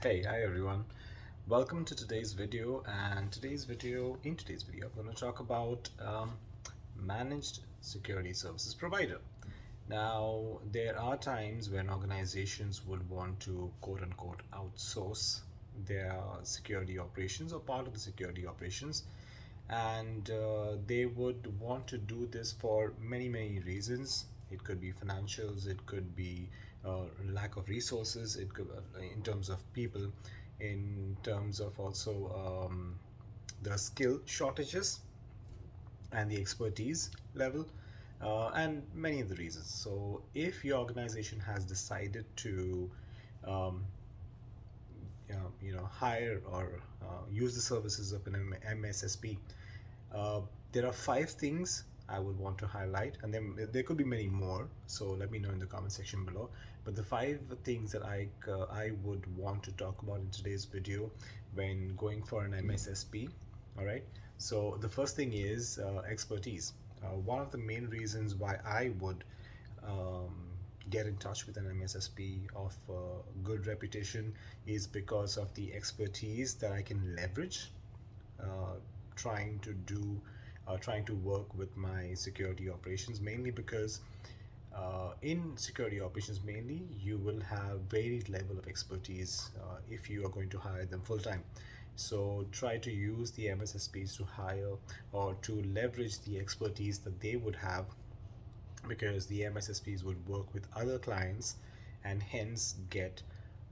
Hi everyone. Welcome to today's video. And in today's video, I'm going to talk about managed security services provider. Now, there are times when organizations would want to quote unquote outsource their security operations or part of the security operations, and they would want to do this for many reasons. It could be financials, it could be lack of resources, it could in terms of people, in terms of also the skill shortages and the expertise level, and many of the reasons. So if your organization has decided to um, hire or use the services of an MSSP, uh, there are five things I would want to highlight, and then there could be many more. So let me know in the comment section below. But the five things that I would want to talk about in today's video when going for an MSSP. All right. So the first thing is expertise. One of the main reasons why I would um, get in touch with an MSSP of good reputation is because of the expertise that I can leverage uh, trying to do trying to work with my security operations, mainly because in security operations mainly you will have varied level of expertise if you are going to hire them full time. So try to use the MSSPs to hire or to leverage the expertise that they would have, because the MSSPs would work with other clients and hence get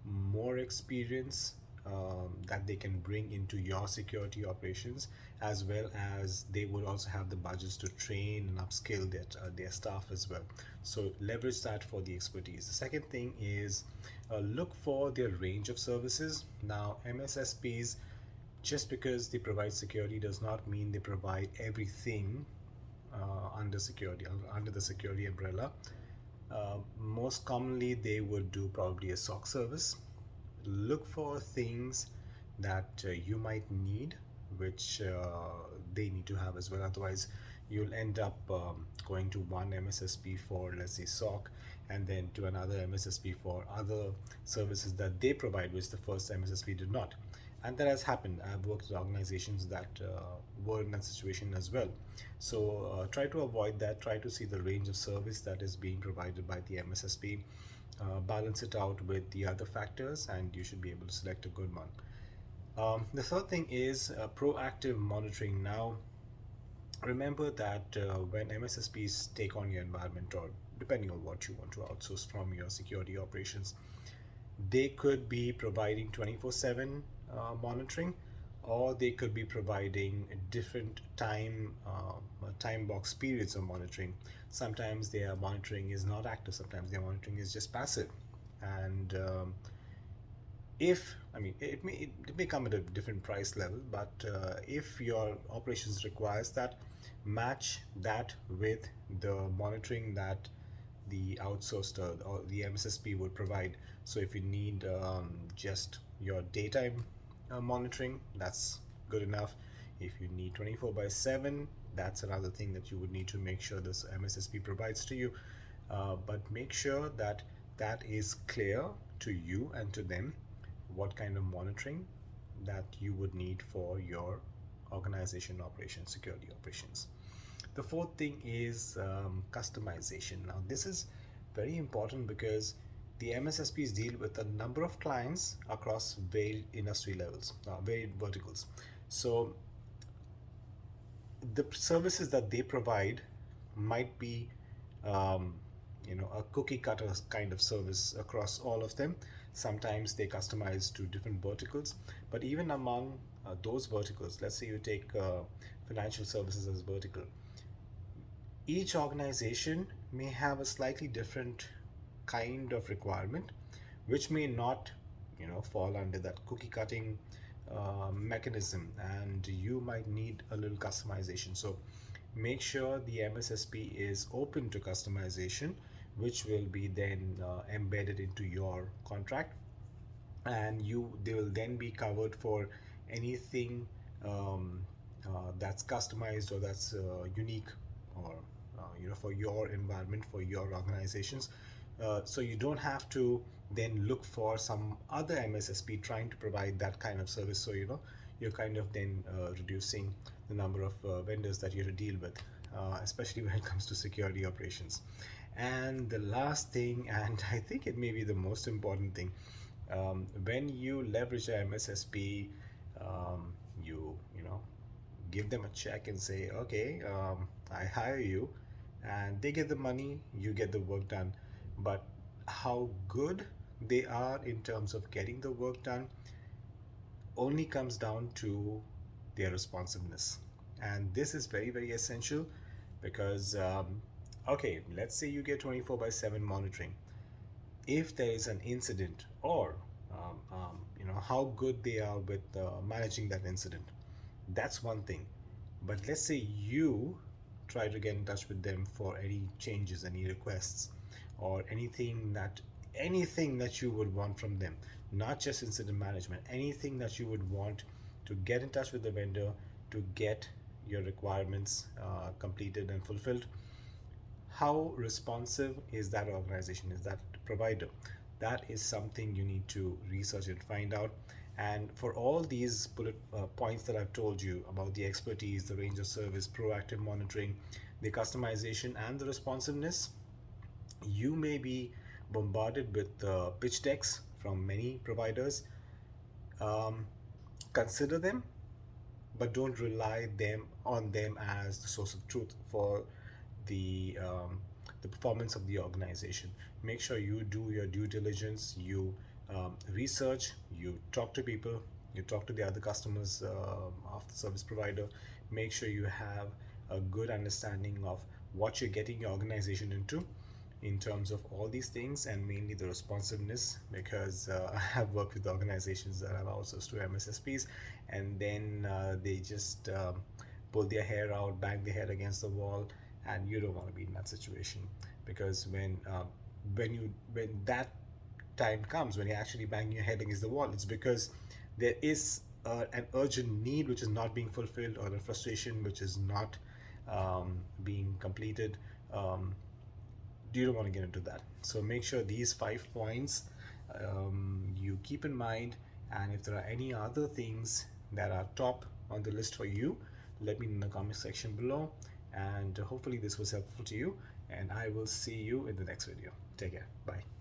more experience that they can bring into your security operations, as well as they would also have the budgets to train and upskill their staff as well. So leverage that for the expertise. The second thing is look for their range of services. Now, MSSPs, just because they provide security does not mean they provide everything under the security umbrella. Most commonly, they would do probably a SOC service. Look for things that you might need, which they need to have as well. Otherwise, you'll end up going to one MSSP for, let's say, SOC, and then to another MSSP for other services that they provide, which the first MSSP did not. And that has happened. I've worked with organizations that were in that situation as well. So try to avoid that. Try to see the range of service that is being provided by the MSSP. Balance it out with the other factors, and you should be able to select a good one. The third thing is proactive monitoring. Now, remember that when MSSPs take on your environment, or depending on what you want to outsource from your security operations, they could be providing 24/7 monitoring, or they could be providing different time box periods of monitoring. Sometimes their monitoring is not active, sometimes their monitoring is just passive. And if I mean it may come at a different price level, but if your operations requires that, match that with the monitoring that the outsourced or the MSSP would provide. So if you need just your daytime monitoring, that's good enough. If you need 24 by 7, that's another thing that you would need to make sure this MSSP provides to you. But make sure that that is clear to you and to them, what kind of monitoring that you would need for your organization operations, security operations. The fourth thing is customization. Now, this is very important because the MSSPs deal with a number of clients across varied industry levels, varied verticals. So the services that they provide might be um, a cookie cutter kind of service across all of them. Sometimes they customize to different verticals, but even among those verticals, let's say you take financial services as vertical, each organization may have a slightly different kind of requirement, which may not fall under that cookie cutting mechanism, and you might need a little customization. So make sure the MSSP is open to customization, which will be then embedded into your contract, and they will then be covered for anything um, that's customized or that's unique, or for your environment, for your organizations. So you don't have to then look for some other MSSP trying to provide that kind of service. So, you're kind of then reducing the number of vendors that you have to deal with, especially when it comes to security operations. And the last thing, and I think it may be the most important thing, when you leverage a MSSP, you give them a check and say, okay, I hire you, and they get the money, you get the work done. But how good they are in terms of getting the work done only comes down to their responsiveness. And this is very, very essential because, okay, let's say you get 24 by 7 monitoring. If there is an incident, or how good they are with managing that incident, that's one thing. But let's say you try to get in touch with them for any changes, any requests, or anything that you would want from them, not just incident management, anything that you would want to get in touch with the vendor to get your requirements completed and fulfilled. How responsive is that organization, is that provider? That is something you need to research and find out. And for all these bullet points that I've told you about the expertise, the range of service, proactive monitoring, the customization, and the responsiveness, you may be bombarded with pitch decks from many providers. um, Consider them, but don't rely on them as the source of truth for the performance of the organization. Make sure you do your due diligence. You research. You talk to people. You talk to the other customers of the service provider. Make sure you have a good understanding of what you're getting your organization into in terms of all these things, and mainly the responsiveness, because I have worked with organizations that have outsourced to MSSPs, and then they just pull their hair out, bang their head against the wall, and you don't want to be in that situation. Because when that time comes when you actually bang your head against the wall, it's because there is an urgent need which is not being fulfilled, or a frustration which is not being completed. You don't want to get into that. So make sure these 5 points you keep in mind. And if there are any other things that are top on the list for you, let me know in the comment section below. And hopefully this was helpful to you. And I will see you in the next video. Take care. Bye.